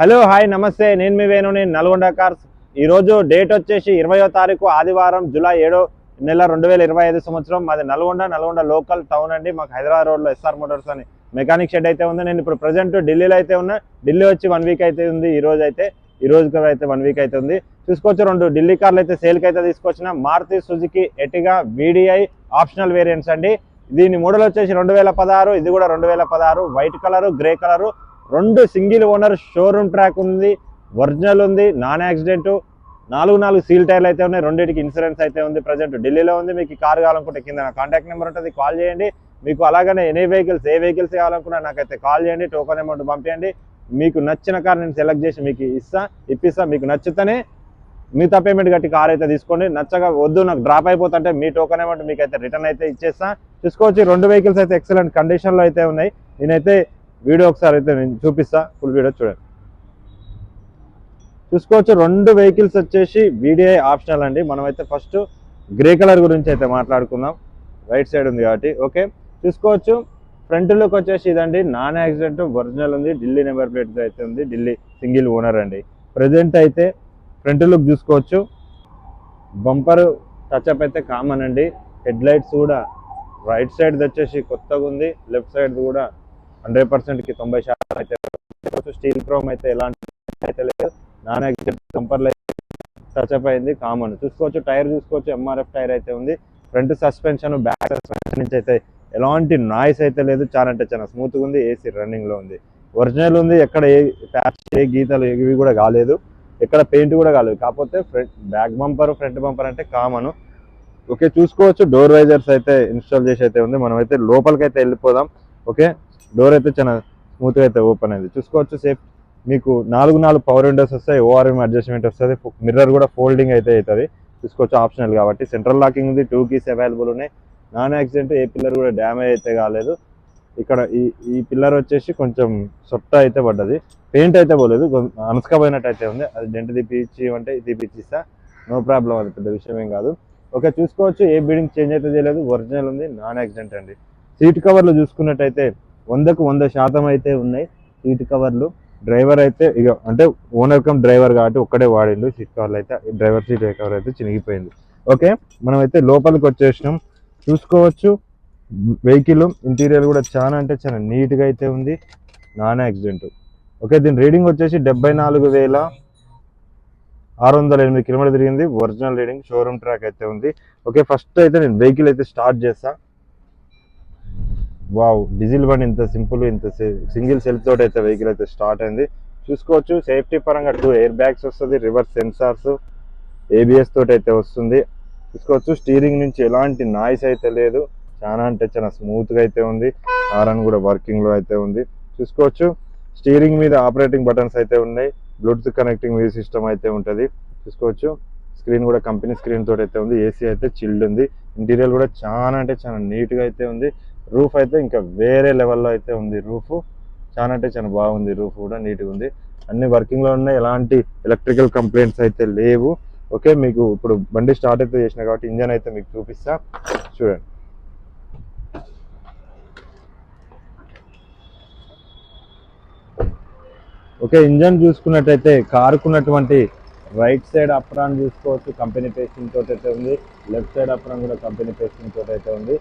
Hello hi నమస్తే, నేను మీ వేణు, నేను నల్గొండ కార్స్. ఈరోజు డేట్ వచ్చేసి 20వ తారీఖు ఆదివారం జూలై 7 నెల 2025 సంవత్సరం. మాది నల్గొండ లోకల్ టౌన్ అండి. మాకు హైదరాబాద్ రోడ్లో ఎస్ఆర్ మోటార్స్ అని మెకానిక్ షెడ్ అయితే ఉంది. నేను ఇప్పుడు ప్రజెంట్ ఢిల్లీలో అయితే ఉన్నా. ఢిల్లీ వచ్చి 1 వీక్ అయితే ఉంది. ఈ రోజు అయితే 1 వీక్ అయితే ఉంది. చూసుకోవచ్చు, 2 ఢిల్లీ కార్లు అయితే సేల్కి అయితే తీసుకొచ్చిన. Maruti Suzuki Ertiga VDI optional variants అండి. దీని మోడల్ వచ్చేసి 2016, ఇది కూడా 2016. White colour, grey colour, 2 single owner, showroom track ఉంది, ఒరిజినల్ ఉంది, నాన్ యాక్సిడెంట్, 4 సీల్ టైర్లు అయితే ఉన్నాయి. 2టికి ఇన్సూరెన్స్ అయితే ఉంది. ప్రజెంట్ ఢిల్లీలో ఉంది. మీకు కార్ కావాలనుకుంటే కింద నా కాంటాక్ట్ నెంబర్ ఉంటుంది, కాల్ చేయండి. మీకు అలాగనే ఏ వెహికల్స్ కావాలనుకున్నా నాకైతే కాల్ చేయండి. టోకన్ అమౌంట్ పంపించండి. మీకు నచ్చిన కార్ నేను సెలెక్ట్ చేసి మీకు ఇప్పిస్తా. మీకు నచ్చితేనే మిగతా పేమెంట్ కట్టి కార్ అయితే తీసుకోండి. నచ్చగా వద్దు నాకు డ్రాప్ అయిపోతుంటే మీ టోకన్ అమౌంట్ మీకు అయితే రిటర్న్ అయితే ఇచ్చేస్తా. చూసుకోవచ్చు, 2 వెహికల్స్ అయితే ఎక్సలెంట్ కండిషన్లో అయితే ఉన్నాయి. నేనైతే వీడియో ఒకసారి అయితే నేను చూపిస్తా, ఫుల్ వీడియో చూడండి. చూసుకోవచ్చు, 2 వెహికల్స్ వచ్చేసి VDI ఆప్షనల్ అండి. మనమైతే ఫస్ట్ గ్రే కలర్ గురించి అయితే మాట్లాడుకుందాం. రైట్ సైడ్ ఉంది కాబట్టి ఓకే. చూసుకోవచ్చు, ఫ్రంట్ లుక్ వచ్చేసి ఇదండి, నాన్ యాక్సిడెంట్, ఒరిజినల్ ఉంది, ఢిల్లీ నెంబర్ ప్లేట్ అయితే ఉంది, ఢిల్లీ సింగిల్ ఓనర్ అండి. ప్రజెంట్ అయితే ఫ్రంట్ లుక్ చూసుకోవచ్చు, బంపర్ టచ్అప్ అయితే కామన్ అండి. హెడ్ లైట్స్ కూడా రైట్ సైడ్ వచ్చేసి కొత్తగా ఉంది, లెఫ్ట్ సైడ్ కూడా 100%కి 90% అయితే. స్టీల్ క్రోమ్ అయితే ఎలాంటి అయితే లేదు. నాన్ యాక్సిడెంట్ బంపర్లు టచ్అప్ అయింది, కామన్. చూసుకోవచ్చు, టైర్ చూసుకోవచ్చు, MRF టైర్ అయితే ఉంది. ఫ్రంట్ సస్పెన్షన్, బ్యాక్ సస్పెన్షన్ నుంచి అయితే ఎలాంటి నాయిస్ అయితే లేదు. చాలా అంటే చాలా స్మూత్గా ఉంది. AC రన్నింగ్లో ఉంది, ఒరిజినల్ ఉంది. ఎక్కడ ఏ గీతలు ఇవి కూడా కాలేదు, ఎక్కడ పెయింట్ కూడా కాలేదు. కాకపోతే బ్యాక్ బంపర్, ఫ్రంట్ బంపర్ అంటే కామన్. ఓకే, చూసుకోవచ్చు, డోర్ వైజర్స్ అయితే ఇన్స్టాల్ చేసి అయితే ఉంది. మనం అయితే లోపలికి అయితే వెళ్ళిపోదాం. ఓకే, డోర్ అయితే చాలా స్మూత్గా అయితే ఓపెన్ అయింది. చూసుకోవచ్చు, సేఫ్ మీకు 4 పవర్ విండోస్ వస్తాయి, ORM అడ్జస్ట్మెంట్ వస్తుంది, మిర్రర్ కూడా ఫోల్డింగ్ అయితే అవుతుంది. చూసుకోవచ్చు, ఆప్షనల్ కాబట్టి. సెంట్రల్ లాకింగ్ ఉంది, 2 కీస్ అవైలబుల్ ఉన్నాయి. నాన్ యాక్సిడెంట్, ఏ పిల్లర్ కూడా డ్యామేజ్ అయితే కాలేదు. ఇక్కడ ఈ పిల్లర్ వచ్చేసి కొంచెం సొట్ట అయితే పడ్డది, పెయింట్ అయితే పోలేదు, అనుసుకపోయినట్టు అయితే ఉంది. అది డెంట్ తీపిచ్చి అంటే తీపిచ్చిస్తా, నో ప్రాబ్లం, అది పెద్ద విషయం ఏం కాదు. ఓకే, చూసుకోవచ్చు, ఏ బీడింగ్ చేంజ్ అయితే చేయలేదు, ఒరిజినల్ ఉంది, నాన్ యాక్సిడెంట్ అండి. సీట్ కవర్లు చూసుకున్నట్టయితే 100% అయితే ఉన్నాయి సీట్ కవర్లు. డ్రైవర్ అయితే ఇక అంటే ఓనర్ కమ్ డ్రైవర్ కాబట్టి ఒక్కడే వాడిండు. సీట్ కవర్లు అయితే డ్రైవర్ సీట్ కవర్ అయితే చినిగిపోయింది. ఓకే, మనం అయితే లోపలికి వచ్చేసినాం. చూసుకోవచ్చు, వెహికల్ ఇంటీరియర్ కూడా చాలా అంటే చాలా నీట్గా అయితే ఉంది, నాన్ యాక్సిడెంట్. ఓకే, దీని రీడింగ్ వచ్చేసి 74,608 కిలోమీటర్ తిరిగింది, ఒరిజినల్ రీడింగ్, షోరూమ్ ట్రాక్ అయితే ఉంది. ఓకే, ఫస్ట్ అయితే నేను వెహికల్ అయితే స్టార్ట్ చేస్తా. వావ్, డీజిల్ బండి ఇంత సింపుల్, ఇంత సింగిల్ సెల్ఫ్ తోటి అయితే వెహికల్ అయితే స్టార్ట్ అయింది. చూసుకోవచ్చు, సేఫ్టీ పరంగా 2 ఎయిర్ బ్యాగ్స్ వస్తుంది, రివర్స్ సెన్సార్స్, ABS తోటి అయితే వస్తుంది. చూసుకోవచ్చు, స్టీరింగ్ నుంచి ఎలాంటి నాయిస్ అయితే లేదు, చాలా అంటే చాలా స్మూత్గా అయితే ఉంది. హారన్ కూడా వర్కింగ్లో అయితే ఉంది. చూసుకోవచ్చు, స్టీరింగ్ మీద ఆపరేటింగ్ బటన్స్ అయితే ఉన్నాయి, బ్లూటూత్ కనెక్టింగ్ మ్యూజిక్ సిస్టమ్ అయితే ఉంటుంది. చూసుకోవచ్చు, స్క్రీన్ కూడా కంపెనీ స్క్రీన్ తోటి అయితే ఉంది. AC అయితే చిల్డ్ ఉంది. ఇంటీరియర్ కూడా చాలా అంటే చాలా నీట్గా అయితే ఉంది. రూఫ్ అయితే ఇంకా వేరే లెవెల్లో అయితే ఉంది. రూఫ్ చాలా అంటే చాలా బాగుంది, రూఫ్ కూడా నీట్గా ఉంది. అన్ని వర్కింగ్లో ఉన్నాయి, ఎలాంటి ఎలక్ట్రికల్ కంప్లైంట్స్ అయితే లేవు. ఓకే, మీకు ఇప్పుడు బండి స్టార్ట్ అయితే చేసిన కాబట్టి ఇంజన్ అయితే మీకు చూపిస్తా, చూడండి. ఓకే, ఇంజన్ చూసుకున్నట్టయితే కారుకున్నటువంటి రైట్ సైడ్ అప్రాన్ చూసుకోవచ్చు, కంపెనీ పేస్టింగ్ తోటి అయితే ఉంది. లెఫ్ట్ సైడ్ అప్రాన్ కూడా కంపెనీ పేస్టింగ్ తోటి అయితే ఉంది.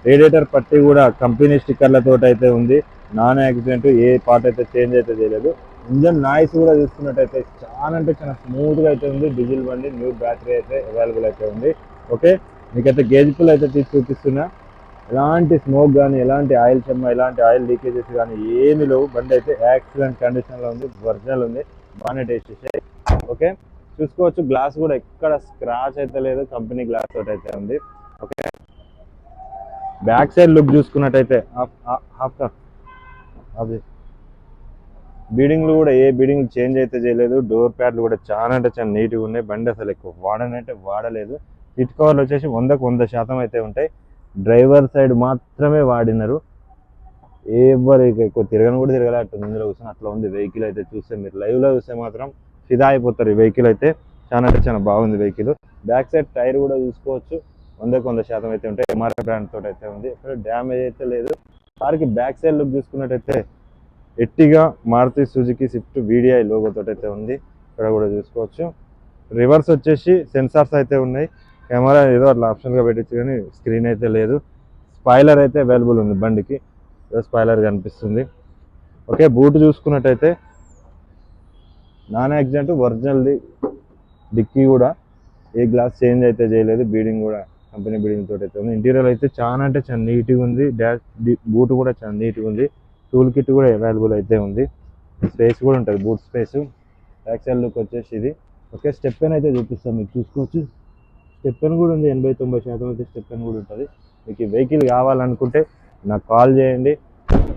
రేడియేటర్ పట్టి కూడా కంపెనీ స్టిక్కర్లతో అయితే ఉంది. నాన్ యాక్సిడెంట్, ఏ పార్ట్ అయితే చేంజ్ అయితే చేయలేదు. ఇంజన్ నాయిస్ కూడా చూసుకున్నట్టయితే చాలా అంటే చాలా స్మూత్గా అయితే ఉంది. డీజిల్ బండి, న్యూ బ్యాటరీ అయితే అవైలబుల్ అయితే ఉంది. ఓకే, మీకైతే గేజ్ పుల్ అయితే తీసి చూపిస్తున్నా. ఎలాంటి స్మోక్ కానీ, ఎలాంటి ఆయిల్ చెమ్మ, ఎలాంటి ఆయిల్ లీకేజెస్ కానీ ఏమి లేవు. బండి అయితే యాక్సిడెంట్ కండిషన్లో ఉంది, ఒరిజినల్ ఉంది, బాగానే టేస్ట్ చేసాయి. ఓకే, చూసుకోవచ్చు, గ్లాస్ కూడా ఎక్కడ స్క్రాచ్ అయితే లేదు, కంపెనీ గ్లాస్ తోటి అయితే ఉంది. ఓకే, బ్యాక్ సైడ్ లుక్ చూసుకున్నట్టయితే అది బీడింగ్లు కూడా ఏ బీడింగ్ చేంజ్ అయితే చేయలేదు. డోర్ ప్యాడ్లు కూడా చాలా అంటే చాలా నీట్గా ఉన్నాయి. బండి అసలు ఎక్కువ వాడనంటే వాడలేదు. సీట్ కవర్లు వచ్చేసి 100% అయితే ఉంటాయి. డ్రైవర్ సైడ్ మాత్రమే వాడినారు, ఎవరికి ఎక్కువ తిరగని కూడా తిరగలేదు. ఇందులో కూర్చొని అట్లా ఉంది వెహికల్ అయితే. చూస్తే మీరు లైవ్లో చూస్తే మాత్రం ఫిదా అయిపోతారు. ఈ వెహికల్ అయితే చాలా అంటే చాలా బాగుంది వెహికల్. బ్యాక్ సైడ్ టైర్ కూడా చూసుకోవచ్చు, 100% అయితే ఉంటాయి. MRF బ్రాండ్ తోటి అయితే ఉంది, ఎక్కడ డ్యామేజ్ అయితే లేదు. కార్కి బ్యాక్ సైడ్ లుక్ చూసుకున్నట్టయితే ఎట్టిగా మారుతి సుజుకి స్విఫ్ట్ వీడిఐ లోగోతో అయితే ఉంది. ఇక్కడ కూడా చూసుకోవచ్చు. రివర్స్ వచ్చేసి సెన్సార్స్ అయితే ఉన్నాయి. కెమెరా ఏదో అట్లా ఆప్షన్గా పెట్టచ్చు కానీ స్క్రీన్ అయితే లేదు. స్పాయిలర్ అయితే అవైలబుల్ ఉంది బండికి, స్పాయిలర్ కనిపిస్తుంది. ఓకే, బూట్ చూసుకున్నట్టయితే నాన్ యాక్సిడెంట్ ఒరిజినల్ది. డిక్కీ కూడా ఏ గ్లాస్ చేంజ్ అయితే చేయలేదు. బీడింగ్ కూడా కంపెనీ బీడింగ్ తోటి అయితే ఉంది. ఇంటీరియర్ అయితే చాలా అంటే చాలా నీట్గా ఉంది. బూట్ కూడా చాలా నీట్గా ఉంది. టూల్ కిట్ కూడా అవైలబుల్ అయితే ఉంది. స్పేస్ కూడా ఉంటుంది, boot space. Back side look వచ్చేసి ఇది. ఓకే, స్టెప్ పెన్ అయితే చూపిస్తాం, మీకు చూసుకోవచ్చు. స్టెప్ పెన్ కూడా ఉంది, 80-90% అయితే స్టెప్ పెన్ కూడా ఉంటుంది. మీకు ఈ వెహికల్ కావాలనుకుంటే నాకు కాల్ చేయండి.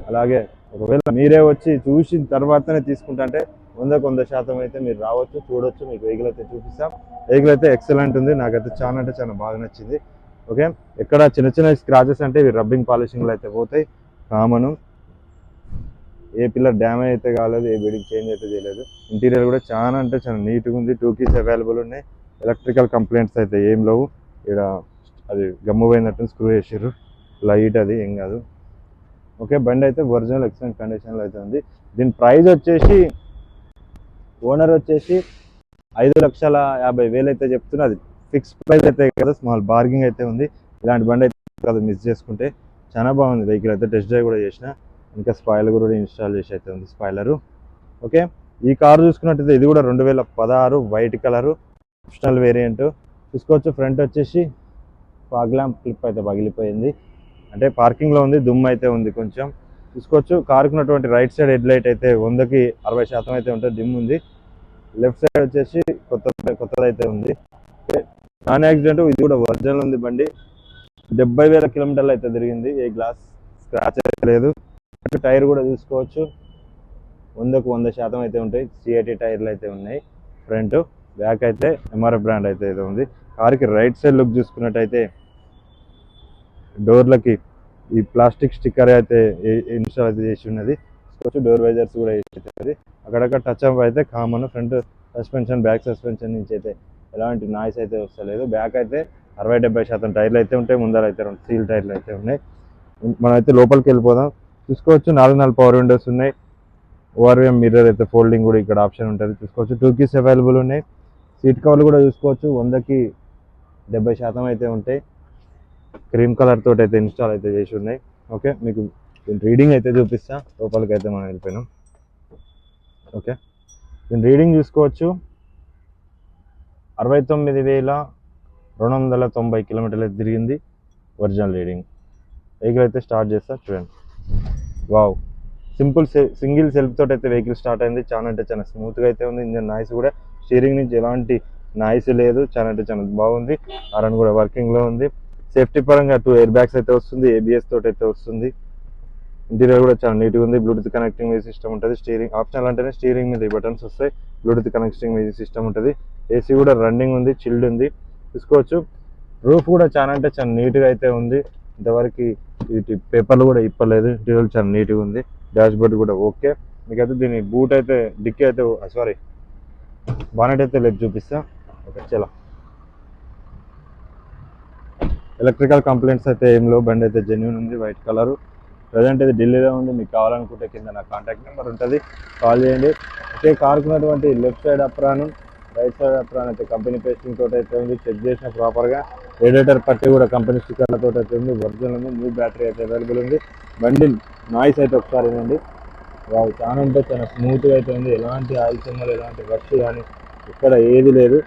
అలాగే ఒకవేళ మీరే వచ్చి చూసిన తర్వాతనే తీసుకుంటా అంటే 100% అయితే మీరు రావచ్చు, చూడొచ్చు. మీకు వెహికల్ అయితే చూపిస్తాం. వెహికల్ అయితే ఎక్సలెంట్ ఉంది, నాకైతే చాలా అంటే చాలా బాగా నచ్చింది. ఓకే, ఎక్కడ చిన్న చిన్న స్క్రాచెస్ అంటే ఇవి రబ్బింగ్ పాలిషింగ్లో అయితే పోతాయి, కామను. ఏ పిల్లర్ డ్యామేజ్ అయితే కాలేదు, ఏ బీడింగ్ చేంజ్ అయితే చేయలేదు. ఇంటీరియర్ కూడా చాలా అంటే చాలా నీట్గా ఉంది. 2 కీస్ అవైలబుల్ ఉన్నాయి. ఎలక్ట్రికల్ కంప్లైంట్స్ అయితే ఏం లేవు. ఇక్కడ అది గమ్ము పోయినట్టు స్క్రూ వేసారు, లైట్ అది ఏం కాదు. ఓకే, బండి అయితే ఒరిజినల్ ఎక్సలెంట్ కండిషన్లో అయితే ఉంది. దీని ప్రైస్ వచ్చేసి ఓనర్ వచ్చేసి 5,50,000 అయితే చెప్తున్నది. ఫిక్స్ ప్రైస్ అయితే కదా, స్మాల్ బార్గింగ్ అయితే ఉంది. ఇలాంటి బండి అయితే కదా మిస్ చేసుకుంటే. చాలా బాగుంది వెహికల్ అయితే, టెస్ట్ డ్రైవ్ కూడా చేసిన. ఇంకా స్పాయిలర్ కూడా ఇన్స్టాల్ చేసి అయితే ఉంది, స్పాయిలరు. ఓకే, ఈ కారు చూసుకున్నట్టయితే ఇది కూడా 2016 వైట్ కలరు ఆప్షనల్ వేరియంట్. చూసుకోవచ్చు. ఫ్రంట్ వచ్చేసి ఫాగ్ ల్యాంప్ క్లిప్ అయితే పగిలిపోయింది, అంటే పార్కింగ్లో ఉంది, దుమ్ము అయితే ఉంది కొంచెం. చూసుకోవచ్చు. కారుకున్నటువంటి రైట్ సైడ్ హెడ్ లైట్ అయితే 100కి 60% అయితే ఉంటుంది, డిమ్ ఉంది. లెఫ్ట్ సైడ్ వచ్చేసి కొత్తదైతే ఉంది. నాన్ యాక్సిడెంట్, ఇది కూడా ఒరిజినల్ ఉంది బండి. 70,000 కిలోమీటర్లు అయితే తిరిగింది, ఏ గ్లాస్ స్క్రాచ్ అయితే లేదు. టైర్ కూడా చూసుకోవచ్చు, 100కు 100% అయితే ఉంటాయి. CAT టైర్లు అయితే ఉన్నాయి. ఫ్రంట్ బ్యాక్ అయితే MRF బ్రాండ్ అయితే ఉంది. కారుకి రైట్ సైడ్ లుక్ చూసుకున్నట్టయితే డోర్లకి ఈ ప్లాస్టిక్ స్టిక్కర్ అయితే ఇన్స్టాల్ అయితే చేసి ఉన్నది. డోర్ వైజర్స్ కూడా వేసి, అక్కడక్కడ టచ్ అప్ అయితే common. Front suspension, back suspension నుంచి అయితే ఎలాంటి నాయిస్ అయితే వస్తలేదు. బ్యాక్ అయితే 60-70% టైర్లు అయితే ఉంటాయి. ముందర అయితే 2 స్టీల్ టైర్లు అయితే ఉన్నాయి. మనం అయితే లోపలికి వెళ్ళిపోదాం. చూసుకోవచ్చు. 4 పవర్ విండోస్ ఉన్నాయి. ORVM మిర్రర్ అయితే ఫోల్డింగ్ కూడా ఇక్కడ ఆప్షన్ ఉంటుంది, చూసుకోవచ్చు. 2 కీస్ అవైలబుల్ ఉన్నాయి. సీట్ కవర్లు కూడా చూసుకోవచ్చు, 100కి 70% అయితే ఉంటాయి. క్రీమ్ కలర్ తోటి అయితే ఇన్స్టాల్ అయితే చేసి ఉన్నాయి. ఓకే, మీకు దీని రీడింగ్ అయితే చూపిస్తా. లోపలికి అయితే మనం వెళ్ళిపోయినాం. ఓకే, దీని రీడింగ్ చూసుకోవచ్చు. 69,290 కిలోమీటర్లు అయితే తిరిగింది, ఒరిజినల్ రీడింగ్. వెహికల్ అయితే స్టార్ట్ చేస్తా, చూడండి. వావ్, సింగిల్ సెల్ఫ్ తోటి అయితే వెహికల్ స్టార్ట్ అయింది. చాలా అంటే చాలా స్మూత్గా అయితే ఉంది. ఇంజన్ నాయిస్ కూడా, స్టీరింగ్ నుంచి ఎలాంటి నాయిస్ లేదు. చాలా అంటే చాలా బాగుంది. హారన్ కూడా వర్కింగ్లో ఉంది. సేఫ్టీ పరంగా 2 ఎయిర్ బ్యాగ్స్ అయితే వస్తుంది, ABS తోటి అయితే వస్తుంది. ఇంటీరియర్ కూడా చాలా నీట్గా ఉంది. బ్లూటూత్ కనెక్టింగ్ మ్యూజిక్ సిస్టమ్ ఉంటుంది. స్టీరింగ్ ఆప్షనల్ అంటేనే స్టీరింగ్ మీద బటన్స్ వస్తాయి. బ్లూటూత్ కనెక్టింగ్ మ్యూజిక్ సిస్టమ్ ఉంటుంది. AC కూడా రన్నింగ్ ఉంది, చిల్డ్ ఉంది, చూసుకోవచ్చు. రూఫ్ కూడా చాలా అంటే చాలా నీట్గా అయితే ఉంది. ఇంతవరకు వీటి పేపర్లు కూడా ఇప్పలేదు. ఇంటీరియర్ చాలా నీట్గా ఉంది. డాష్ బోర్డ్ కూడా ఓకే. మీకైతే దీని బూట్ అయితే, డిక్కీ అయితే, సారీ బానెట్ అయితే లేదు, చూపిస్తా. ఓకే, చలో. ఎలక్ట్రికల్ కంప్లైంట్స్ అయితే ఏం లేవు. బండి అయితే జెన్యూన్ ఉంది, వైట్ కలర్. ప్రజెంట్ అయితే ఢిల్లీలో ఉంది. మీకు కావాలనుకుంటే కింద నా కాంటాక్ట్ నెంబర్ ఉంటుంది, కాల్ చేయండి. ఓకే, కారుకున్నటువంటి left side apron, right side apron అయితే కంపెనీ పేస్టింగ్ తోటి అయితే ఉంది. చెక్ చేసిన ప్రాపర్గా. రేడియేటర్ పట్టి కూడా కంపెనీ స్టిక్కర్లతో అయితే ఉంది, ఒరిజినల్ ఉంది. న్యూ బ్యాటరీ అయితే అవైలబుల్ ఉంది. బండి నాయిస్ అయితే ఒకసారి వినండి. వావ్, చాలా అంటే చాలా స్మూత్గా అయితే ఉంది. ఎలాంటి ఆయిల్ చెమ్మలు, ఎలాంటి రష్ కానీ ఇక్కడ ఏది లేదు.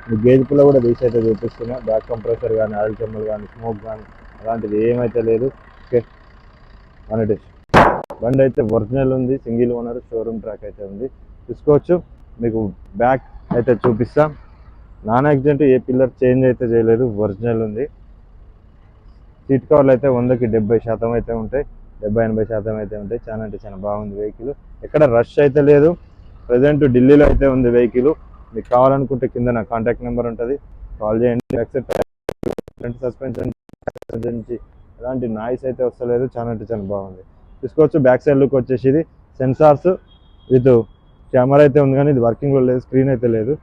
మీ గేజ్ పుల్ల కూడా తీసి అయితే చూపిస్తున్నా. బ్యాక్ కంప్రెసర్ కానీ, ఆయిల్ చెమ్మలు కానీ, స్మోక్ కానీ అలాంటిది ఏమైతే లేదు. ఓకే, అన్నట్టు బండి అయితే ఒరిజినల్ ఉంది. సింగిల్ ఓనర్, షోరూమ్ ట్రాక్ అయితే ఉంది, చూసుకోవచ్చు. మీకు బ్యాక్ అయితే చూపిస్తా. నాన్ యాక్సిడెంట్, ఏ పిల్లర్ చేంజ్ అయితే చేయలేదు, ఒరిజినల్ ఉంది. సీట్ కవర్లు అయితే 100కి 70% అయితే ఉంటాయి, 70-80% అయితే ఉంటాయి. చాలా అంటే చాలా బాగుంది వెహికల్. ఎక్కడ రష్ అయితే లేదు. ప్రజెంట్ ఢిల్లీలో అయితే ఉంది వెహికల్. మీకు కావాలనుకుంటే కింద నా కాంటాక్ట్ నెంబర్ ఉంటుంది, కాల్ చేయండి. ఫ్రంట్ సస్పెన్షన్ నుంచి ఎలాంటి నాయిస్ అయితే వస్తలేదు. చాలా అంటే చాలా బాగుంది, చూసుకోవచ్చు. బ్యాక్ సైడ్ లుక్ వచ్చేసి ఇది సెన్సార్స్ విత్ కెమెరా అయితే ఉంది, కానీ ఇది వర్కింగ్లో లేదు, స్క్రీన్ అయితే లేదు.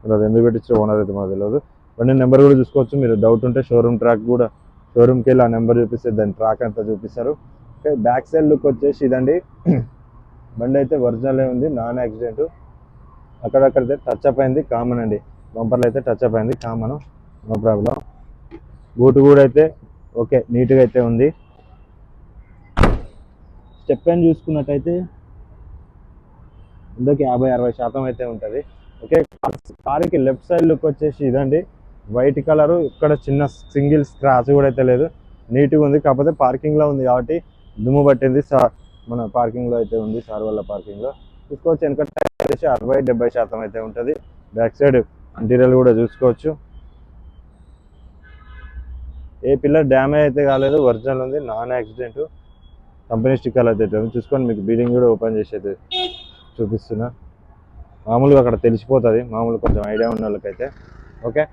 అది ఎందుకు పెట్టించారో ఓనర్ అయితే మాకు తెలియదు. బండి నెంబర్ కూడా చూసుకోవచ్చు. మీరు డౌట్ ఉంటే షోరూమ్ ట్రాక్ కూడా, షోరూమ్కి వెళ్ళి ఆ నెంబర్ చూపిస్తే దాని ట్రాక్ అంతా చూపిస్తారు. ఓకే, బ్యాక్ సైడ్ లుక్ వచ్చేసి ఇదండి. బండి అయితే ఒరిజినలే ఉంది, నాన్ యాక్సిడెంట్. అక్కడక్కడైతే టచ్ అప్ అయింది, కామన్ అండి. బంపర్లు అయితే టచ్ అప్ అయింది, కామన్, నో ప్రాబ్లం. బూట్ కూడా అయితే ఓకే, నీట్గా అయితే ఉంది. స్టెప్ పైన చూసుకున్నట్టయితే ఇందులోకి 50-60% అయితే ఉంటుంది. ఓకే, కార్కి లెఫ్ట్ సైడ్ లుక్ వచ్చేసి ఇదండి, వైట్ కలరు. ఇక్కడ చిన్న సింగిల్ స్క్రాచ్ కూడా అయితే లేదు, నీట్గా ఉంది. కాకపోతే పార్కింగ్లో ఉంది కాబట్టి దుమ్ము పట్టింది. మన పార్కింగ్లో అయితే ఉంది, సార్ వాళ్ళ పార్కింగ్లో. చూసుకోవచ్చు వెనక టైర్ 60-70% అయితే ఉంటుంది. బ్యాక్ సైడ్ ఇంటీరియర్ కూడా చూసుకోవచ్చు. ఏ పిల్లర్ డ్యామేజ్ అయితే కాలేదు, ఒరిజినల్ ఉంది, నాన్ యాక్సిడెంట్. కంపెనీ స్టిక్కర్ అయితే చూసుకోండి. మీకు బీడింగ్ కూడా ఓపెన్ చేసి అయితే చూపిస్తున్నా. మామూలుగా అక్కడ తెలిసిపోతుంది, మామూలు కొంచెం ఐడియా ఉన్న వాళ్ళకైతే. ఓకే,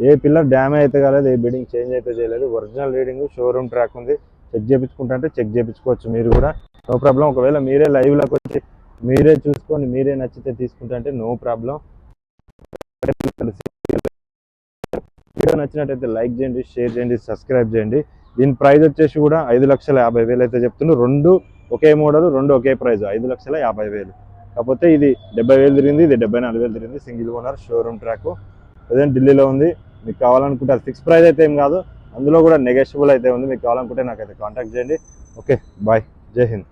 ఏ పిల్లర్ డ్యామేజ్ అయితే కాలేదు, ఏ బీడింగ్ చేంజ్ అయితే చేయలేదు, ఒరిజినల్ రీడింగ్, షోరూమ్ ట్రాక్ ఉంది. చెక్ చేయించుకుంటా అంటే చెక్ చేయించుకోవచ్చు మీరు కూడా, నో ప్రాబ్లం. ఒకవేళ మీరే లైవ్లోకి వచ్చి మీరే చూసుకొని మీరే నచ్చితే తీసుకుంటా అంటే నో ప్రాబ్లం. వీడియో నచ్చినట్టయితే లైక్ చేయండి, షేర్ చేయండి, సబ్స్క్రైబ్ చేయండి. దీని ప్రైస్ వచ్చేసి కూడా 5,50,000 అయితే చెప్తున్నారు. రెండు ఒకే మోడల్, రెండు ఒకే ప్రైస్, 5,50,000. కాకపోతే ఇది 70,000 తిరిగింది, ఇది 74,000 తిరిగింది. Single owner, showroom track, present ఢిల్లీలో ఉంది. మీకు కావాలనుకుంటే అది ఫిక్స్ ప్రైస్ అయితే ఏం కాదు, అందులో కూడా నెగోషియబుల్ అయితే ఉంది. మీకు కావాలనుకుంటే నాకైతే కాంటాక్ట్ చేయండి. ఓకే, బాయ్, జై హింద్.